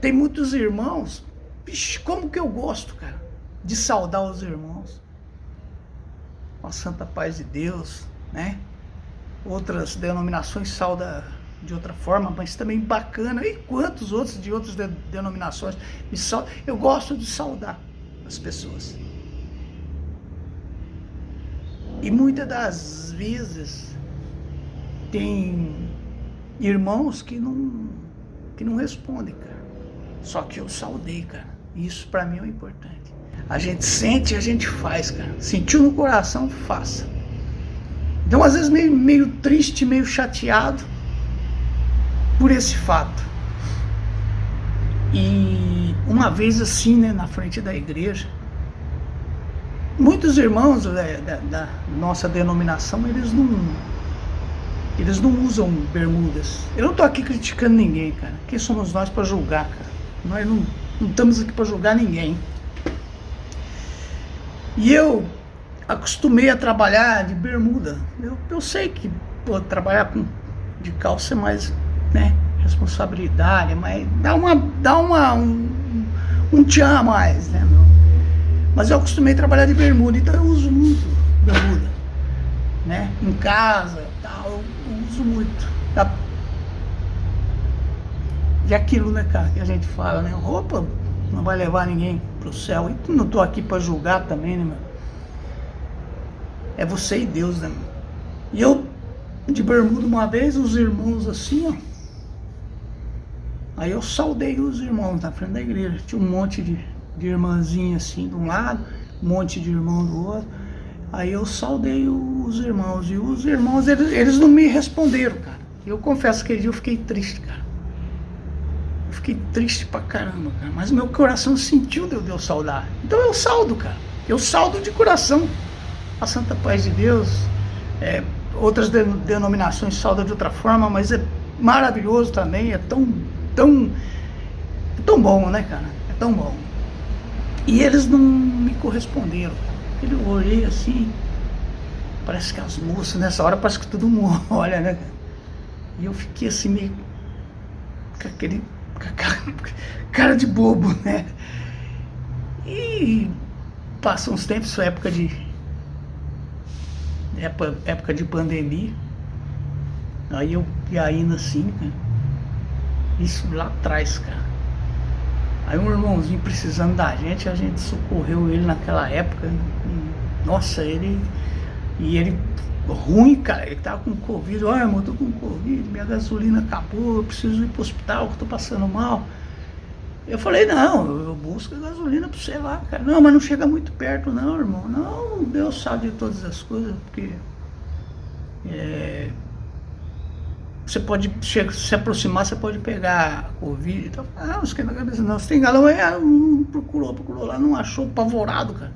tem muitos irmãos, bicho, como que eu gosto, cara, de saudar os irmãos. Com a santa paz de Deus, né? Outras denominações saudam de outra forma, mas também bacana. E quantos outros de outras denominações me saudam? Eu gosto de saudar as pessoas. E muitas das vezes tem irmãos que não respondem, cara. Só que eu saudei, cara. Isso pra mim é o importante. A gente sente e a gente faz, cara. Sentiu no coração, faça. Então, às vezes, meio triste, meio chateado por esse fato. E uma vez assim, né, na frente da igreja, muitos irmãos da nossa denominação, eles não usam bermudas. Eu não tô aqui criticando ninguém, cara. Quem somos nós para julgar, cara? Nós não estamos aqui para julgar ninguém. E eu acostumei a trabalhar de bermuda. Eu sei que trabalhar de calça é mais, né, responsabilidade, mas dá um tchan a mais, né, meu? Mas eu acostumei a trabalhar de bermuda, então eu uso muito bermuda, né? Em casa, tal, eu uso muito. Tá? E aquilo, né, cara, que a gente fala, né? Roupa não vai levar ninguém pro céu. E não tô aqui pra julgar também, né, meu? É você e Deus, né, meu? E eu, de bermuda uma vez, os irmãos assim, ó. Aí eu saudei os irmãos na frente da igreja. Tinha um monte de irmãzinha assim de um lado, um monte de irmão do outro. Aí eu saudei os irmãos. E os irmãos, eles não me responderam, cara. Eu confesso que aquele dia eu fiquei triste, cara. Eu fiquei triste pra caramba, cara. Mas meu coração sentiu de eu saudar. Então eu saldo, cara. Eu saldo de coração. A santa paz de Deus. Outras denominações saudam de outra forma, mas é maravilhoso também. É tão bom, né, cara? É tão bom. E eles não me corresponderam, cara. Eu olhei assim, parece que as moças nessa hora parece que todo mundo olha, né, cara? E eu fiquei assim meio com cara de bobo, né? E passam uns tempos, época de pandemia. Aí eu indo assim, cara. Isso lá atrás, cara. Aí um irmãozinho precisando da gente, a gente socorreu ele naquela época. E, nossa, ele ruim, cara, ele tava com Covid. Olha, irmão, eu tô com Covid, minha gasolina acabou, eu preciso ir pro hospital, que eu tô passando mal. Eu falei, não, eu busco a gasolina pra você lá, cara. Não, mas não chega muito perto não, irmão. Não, Deus sabe de todas as coisas, porque você pode se aproximar, você pode pegar Covid e tal. Ah, não esquenta a cabeça não, você tem galão aí, procurou lá, não achou, apavorado, cara.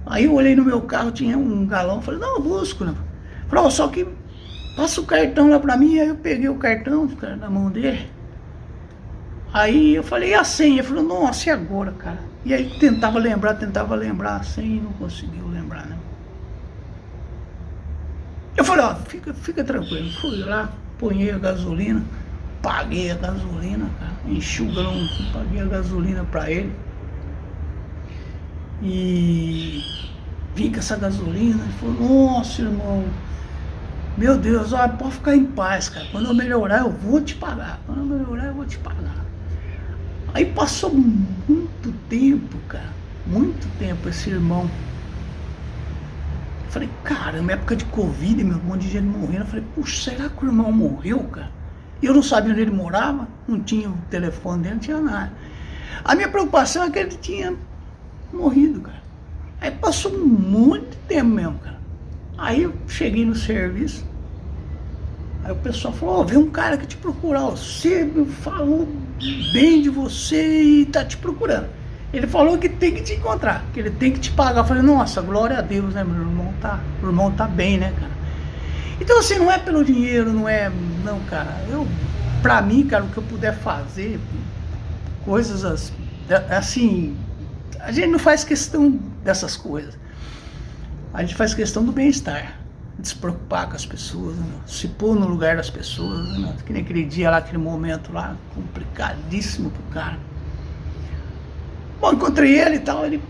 Aí eu olhei no meu carro, tinha um galão, falei, não, eu busco, né? Falei, só que passa o cartão lá pra mim. Aí eu peguei o cartão, cara, na mão dele. Aí eu falei, e a senha? Ele falou, nossa, e agora, cara? E aí tentava lembrar a senha e não conseguiu lembrar, né? Eu falei, ó, fica tranquilo. Fui lá, ponhei a gasolina, paguei a gasolina, cara, enchi o galão, paguei a gasolina pra ele. E vim com essa gasolina, ele falou, nossa, irmão, meu Deus, ó, pode ficar em paz, cara. Quando eu melhorar, eu vou te pagar. Quando eu melhorar, eu vou te pagar. Aí passou muito tempo, cara, muito tempo esse irmão. Eu falei, caramba, época de Covid, meu, um monte de gente morrendo. Eu falei, puxa, será que o irmão morreu, cara? E eu não sabia onde ele morava, não tinha o telefone dele, não tinha nada. A minha preocupação é que ele tinha morrido, cara. Aí passou um monte de tempo mesmo, cara. Aí eu cheguei no serviço, aí o pessoal falou, veio um cara que te procura, você falou bem de você e tá te procurando. Ele falou que tem que te encontrar, que ele tem que te pagar. Eu falei, nossa, glória a Deus, né, meu irmão tá bem, né, cara. Então assim, não é pelo dinheiro, não, cara. Pra mim, cara, o que eu puder fazer, coisas assim, a gente não faz questão dessas coisas. A gente faz questão do bem-estar. despreocupar com as pessoas, né, se pôr no lugar das pessoas, né, que nem aquele dia lá, aquele momento lá, complicadíssimo pro cara. Bom, encontrei ele e tal, ele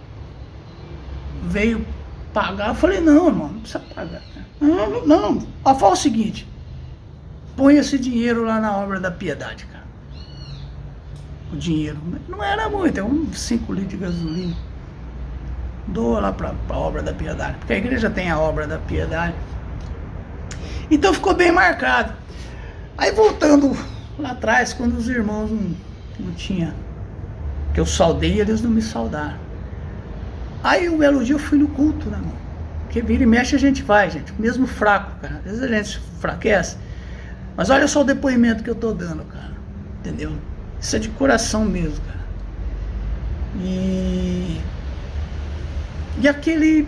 veio pagar, eu falei, não, irmão, não precisa pagar. Não, fala o seguinte, põe esse dinheiro lá na obra da piedade, cara. O dinheiro, não era muito, é uns 5 litros de gasolina. Dou lá pra obra da piedade, porque a igreja tem a obra da piedade. Então ficou bem marcado. Aí voltando lá atrás, quando os irmãos não tinham, que eu saudei, eles não me saudaram. Aí um belo dia eu fui no culto, né, irmão? Porque vira e mexe a gente vai, gente, mesmo fraco, cara. Às vezes a gente enfraquece. Mas olha só o depoimento que eu tô dando, cara. Entendeu? Isso é de coração mesmo, cara. E aquele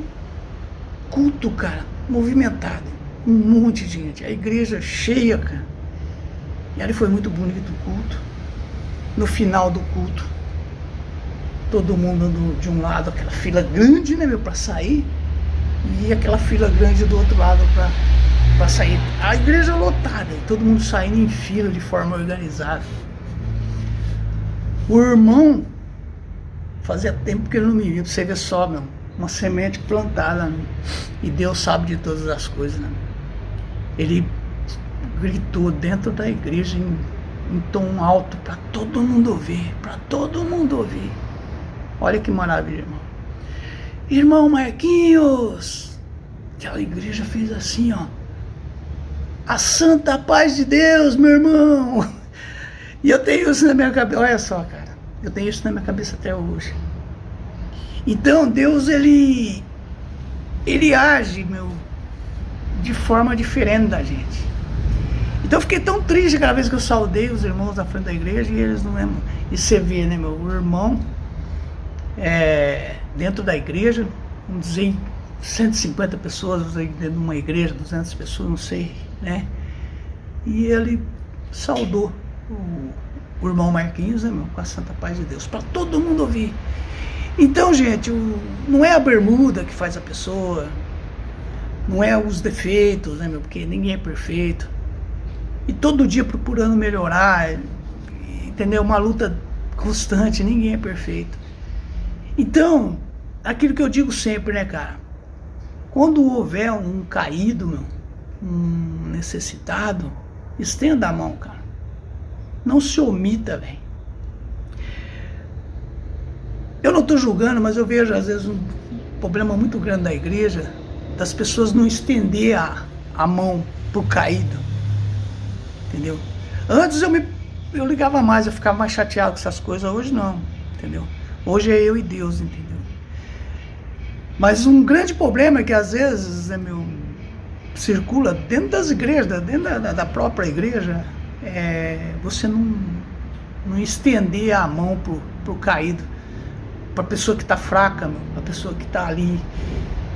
culto, cara, movimentado, um monte de gente, a igreja cheia, cara. E ali foi muito bonito o culto. No final do culto, todo mundo de um lado, aquela fila grande, né, meu, pra sair, e aquela fila grande do outro lado pra sair. A igreja lotada, todo mundo saindo em fila de forma organizada. O irmão, fazia tempo que ele não me via, pra você ver só, meu, uma semente plantada, né? E Deus sabe de todas as coisas, né? Ele gritou dentro da igreja em tom alto para todo mundo ouvir, Olha que maravilha, irmão. Irmão Marquinhos, aquela igreja fez assim, ó. A santa paz de Deus, meu irmão. E eu tenho isso na minha cabeça, olha só, cara. Eu tenho isso na minha cabeça até hoje. Então Deus, ele age, meu, de forma diferente da gente. Então eu fiquei tão triste cada vez que eu saudei os irmãos da frente da igreja e eles não lembram. E você vê, né, meu, o irmão dentro da igreja, vamos dizer, 150 pessoas dentro de uma igreja, 200 pessoas, não sei, né? E ele saudou o irmão Marquinhos, né, meu, com a santa paz de Deus, para todo mundo ouvir. Então, gente, não é a bermuda que faz a pessoa, não é os defeitos, né, meu, porque ninguém é perfeito. E todo dia procurando melhorar, entendeu? Uma luta constante, ninguém é perfeito. Então, aquilo que eu digo sempre, né, cara? Quando houver um caído, meu, um necessitado, estenda a mão, cara. Não se omita, velho. Eu não estou julgando, mas eu vejo às vezes um problema muito grande da igreja, das pessoas não estender a mão pro caído, entendeu? Antes eu ligava mais, eu ficava mais chateado com essas coisas, hoje não, entendeu? Hoje é eu e Deus, entendeu? Mas um grande problema é que às vezes, né, meu, circula dentro das igrejas, dentro da própria igreja, você não estender a mão pro caído, para a pessoa que está fraca, para a pessoa que está ali,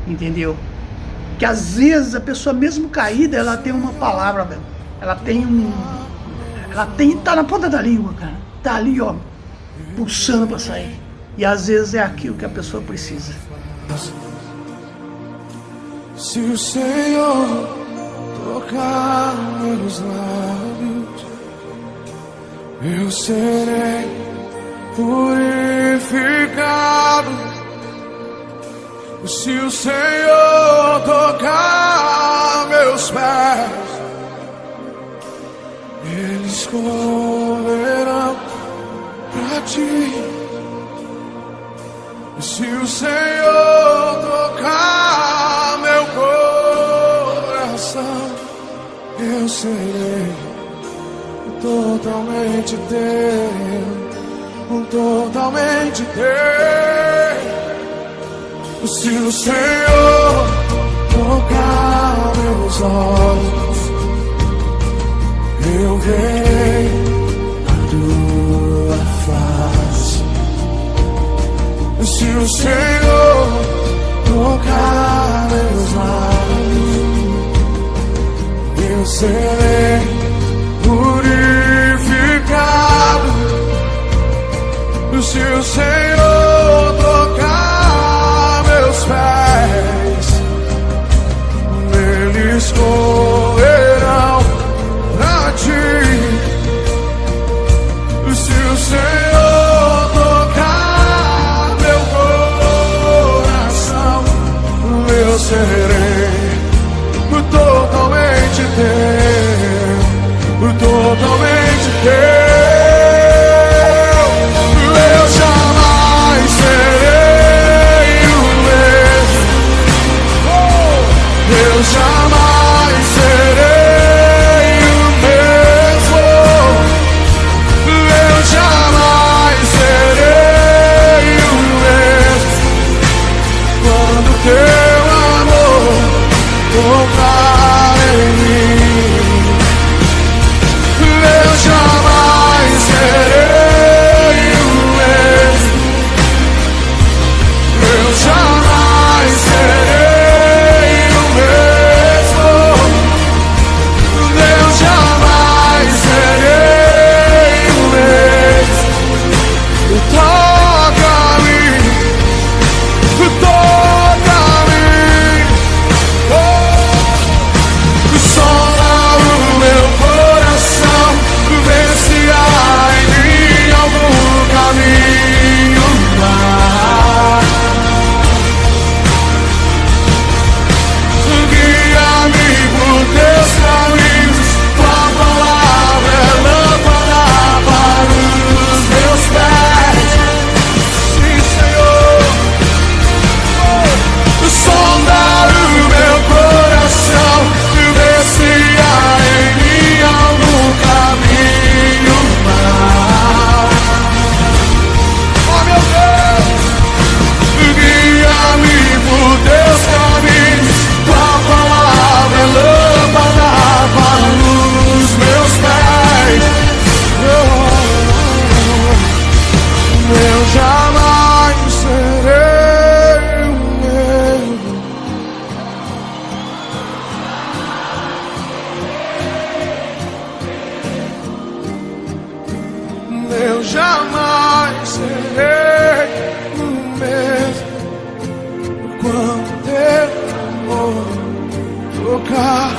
entendeu? Que às vezes a pessoa mesmo caída, ela tem uma palavra, velho. Tá na ponta da língua, cara. Tá ali, ó, pulsando para sair. E às vezes é aquilo que a pessoa precisa. Se o Senhor tocar meus lábios, eu serei purificado. Se o Senhor tocar meus pés, eles correrão pra ti. Se o Senhor tocar meu coração, eu serei totalmente teu. Totalmente teu. Se o Senhor tocar meus olhos, eu verei a tua face. Se o Senhor tocar meus lábios, eu serei purificado. Se o Senhor tocar meus pés, eles totalmente teu. Eu jamais serei o mesmo. Eu jamais serei o mesmo. Eu jamais serei o mesmo. Quando teu amor tocar em mim, eu jamais serei o mesmo. Eu jamais serei o mesmo. Eu jamais serei o mesmo. Toca-me, toca-me. Sonda o meu coração, vê se há em mim algum caminho mau. Guia-me por teus caminhos, tua palavra é lâmpada para os meus pés. Sim, Senhor. Sonda o meu coração, vê se há em mim algum caminho mau. Oh, meu Deus, guia-me por teus caminhos, tua palavra é lâmpada para os meus pés. Eu jamais serei o mesmo. Eu jamais serei o mesmo. Quando teu amor tocar